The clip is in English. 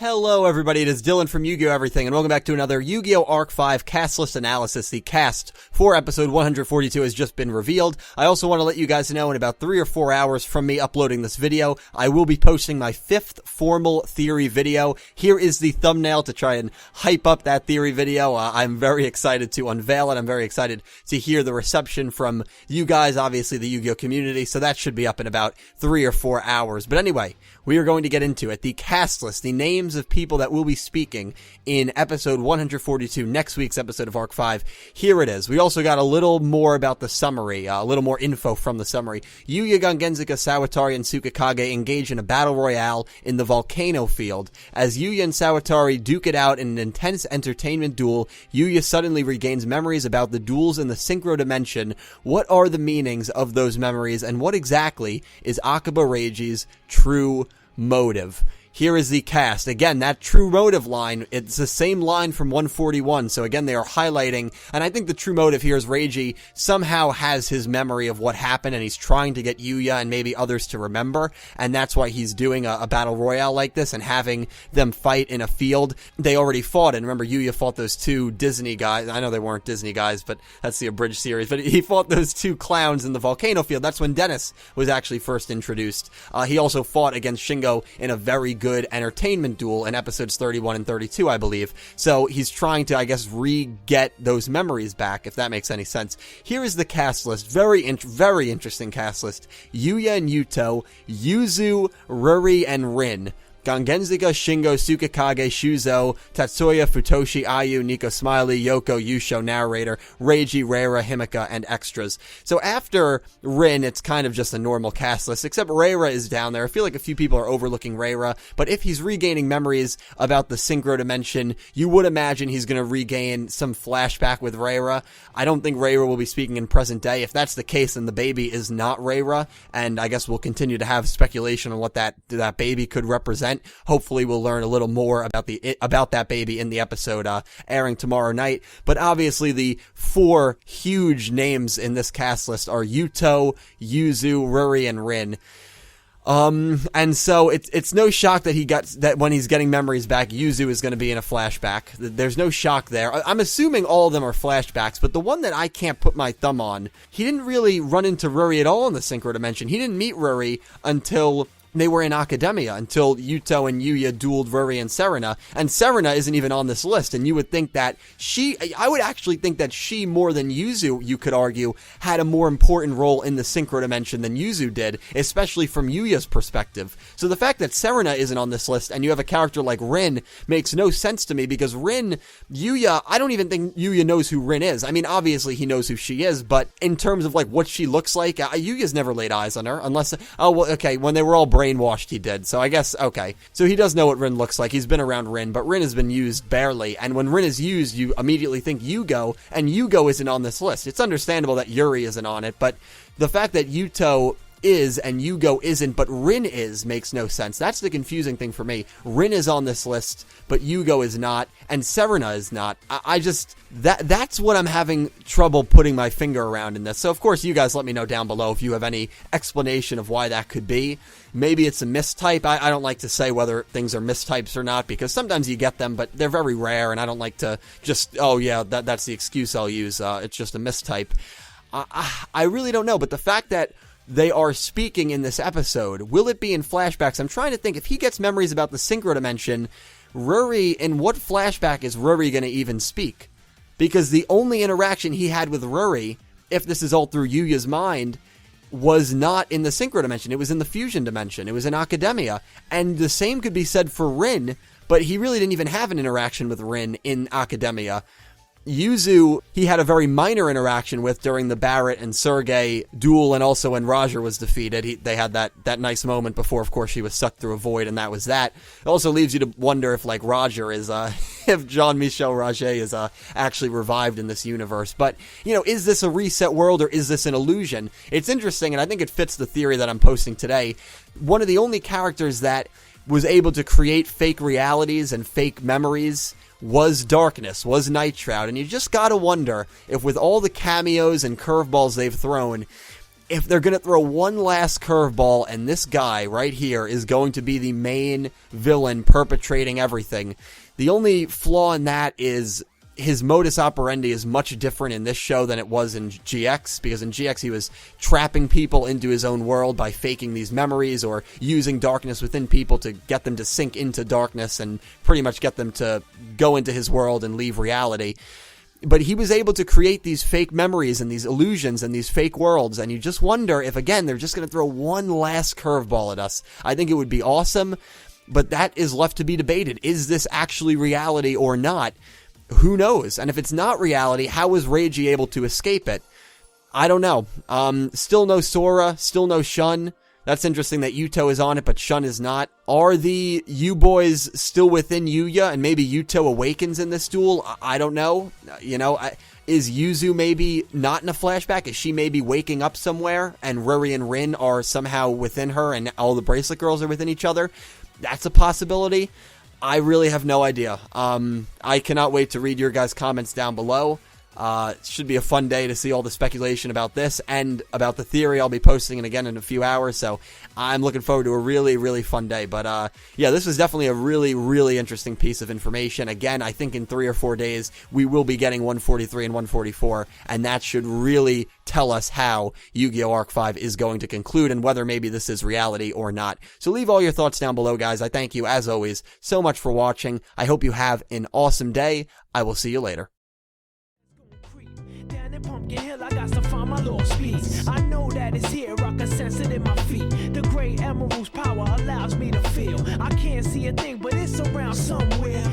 Hello everybody, it is Dylan from Yugioh Everything, and welcome back to another Yu-Gi-Oh! Arc 5 cast list analysis. The cast for episode 142 has just been revealed. I also want to let you guys know in about 3 or 4 hours from me uploading this video, I will be posting my 5th formal theory video. Here is the thumbnail to try and hype up that theory video. I'm very excited to unveil it. I'm very excited to hear the reception from you guys, obviously the Yu-Gi-Oh! Community, so that should be up in about 3 or 4 hours. But anyway, we are going to get into it. The cast list, the names of people that will be speaking in episode 142, next week's episode of Arc 5. Here it is. We also got a little more about the summary, a little more info from the summary. Yuya, Gangenzika, Sawatari, and Tsukikage engage in a battle royale in the volcano field. As Yuya and Sawatari duke it out in an intense entertainment duel, Yuya suddenly regains memories about the duels in the Synchro Dimension. What are the meanings of those memories, and what exactly is Akiba Reiji's true motive? Here is the cast. Again, that true motive line, it's the same line from 141, so again, they are highlighting, and I think the true motive here is Reiji somehow has his memory of what happened, and he's trying to get Yuya and maybe others to remember, and that's why he's doing a battle royale like this, and having them fight in a field. They already fought, and remember, Yuya fought those two Disney guys. I know they weren't Disney guys, but that's the abridged series, but he fought those two clowns in the volcano field. That's when Dennis was actually first introduced. He also fought against Shingo in a very good entertainment duel in episodes 31 and 32, I believe. So he's trying to, I guess, re-get those memories back, if that makes any sense. Here is the cast list. Very interesting cast list. Yuya and Yuto, Yuzu, Ruri, and Rin. Gangenzika, Shingo, Tsukikage, Shuzo, Tatsuya, Futoshi, Ayu, Nico Smiley, Yoko, Yusho, narrator, Reiji, Reira, Himika, and extras. So after Rin, it's kind of just a normal cast list, except Reira is down there. I feel like a few people are overlooking Reira, but if he's regaining memories about the Synchro Dimension, you would imagine he's going to regain some flashback with Reira. I don't think Reira will be speaking in present day. If that's the case, then the baby is not Reira, and I guess we'll continue to have speculation on what that baby could represent. Hopefully we'll learn a little more about that baby in the episode airing tomorrow night. But obviously the 4 huge names in this cast list are Yuto, Yuzu, Ruri, and Rin. And so it's no shock that when he's getting memories back, Yuzu is going to be in a flashback. There's no shock there. I'm assuming all of them are flashbacks, but the one that I can't put my thumb on, he didn't really run into Ruri at all in the Synchro Dimension. He didn't meet Ruri until they were in Academia, until Yuto and Yuya dueled Ruri and Serena isn't even on this list, and you would think that I would actually think that she, more than Yuzu, you could argue, had a more important role in the Synchro Dimension than Yuzu did, especially from Yuya's perspective. So the fact that Serena isn't on this list, and you have a character like Rin, makes no sense to me, because Yuya, I don't even think Yuya knows who Rin is. I mean, obviously he knows who she is, but in terms of like what she looks like, Yuya's never laid eyes on her, unless, when they were all brainwashed, he did. So I guess, okay. So he does know what Rin looks like. He's been around Rin, but Rin has been used barely. And when Rin is used, you immediately think Yugioh, and Yugioh isn't on this list. It's understandable that Yuri isn't on it, but the fact that Yuto is and Yugioh isn't, but Rin is, makes no sense. That's the confusing thing for me. Rin is on this list, but Yugioh is not, and Serena is not. That's what I'm having trouble putting my finger around in this. So of course, you guys let me know down below if you have any explanation of why that could be. Maybe it's a mistype. I don't like to say whether things are mistypes or not, because sometimes you get them, but they're very rare, and I don't like to just, oh yeah, that's the excuse I'll use. It's just a mistype. I really don't know, but the fact that they are speaking in this episode, will it be in flashbacks? I'm trying to think, if he gets memories about the Synchro Dimension, Ruri, in what flashback is Ruri going to even speak? Because the only interaction he had with Ruri, if this is all through Yuya's mind, was not in the Synchro Dimension. It was in the Fusion Dimension. It was in Academia. And the same could be said for Rin, but he really didn't even have an interaction with Rin in Academia. Yuzu, he had a very minor interaction with during the Barrett and Sergei duel, and also when Roger was defeated. They had that nice moment before, of course, she was sucked through a void, and that was that. It also leaves you to wonder if, like, Roger is, if Jean-Michel Roger is, actually revived in this universe. But, is this a reset world, or is this an illusion? It's interesting, and I think it fits the theory that I'm posting today. One of the only characters that was able to create fake realities and fake memories was Darkness, was Night Shroud, and you just gotta wonder if with all the cameos and curveballs they've thrown, if they're going to throw one last curveball and this guy right here is going to be the main villain perpetrating everything, the only flaw in that is his modus operandi is much different in this show than it was in GX, because in GX he was trapping people into his own world by faking these memories or using darkness within people to get them to sink into darkness and pretty much get them to go into his world and leave reality. But he was able to create these fake memories and these illusions and these fake worlds, and you just wonder if, again, they're just going to throw one last curveball at us. I think it would be awesome, but that is left to be debated. Is this actually reality or not? Who knows? And if it's not reality, how was Reiji able to escape it? I don't know. Still no Sora, still no Shun. That's interesting that Yuto is on it, but Shun is not. Are the U-boys still within Yuya, and maybe Yuto awakens in this duel? I don't know. Is Yuzu maybe not in a flashback? Is she maybe waking up somewhere, and Ruri and Rin are somehow within her, and all the Bracelet Girls are within each other? That's a possibility. I really have no idea. I cannot wait to read your guys' comments down below. It should be a fun day to see all the speculation about this and about the theory. I'll be posting it again in a few hours, so I'm looking forward to a really, really fun day. But yeah, this was definitely a really, really interesting piece of information. Again, I think in 3 or 4 days, we will be getting 143 and 144, and that should really tell us how Yu-Gi-Oh! Arc 5 is going to conclude and whether maybe this is reality or not. So leave all your thoughts down below, guys. I thank you, as always, so much for watching. I hope you have an awesome day. I will see you later. Pumpkin Hill, I got to find my lost speed. I know that it's here, I can sense it in my feet. The great emerald's power allows me to feel. I can't see a thing, but it's around somewhere.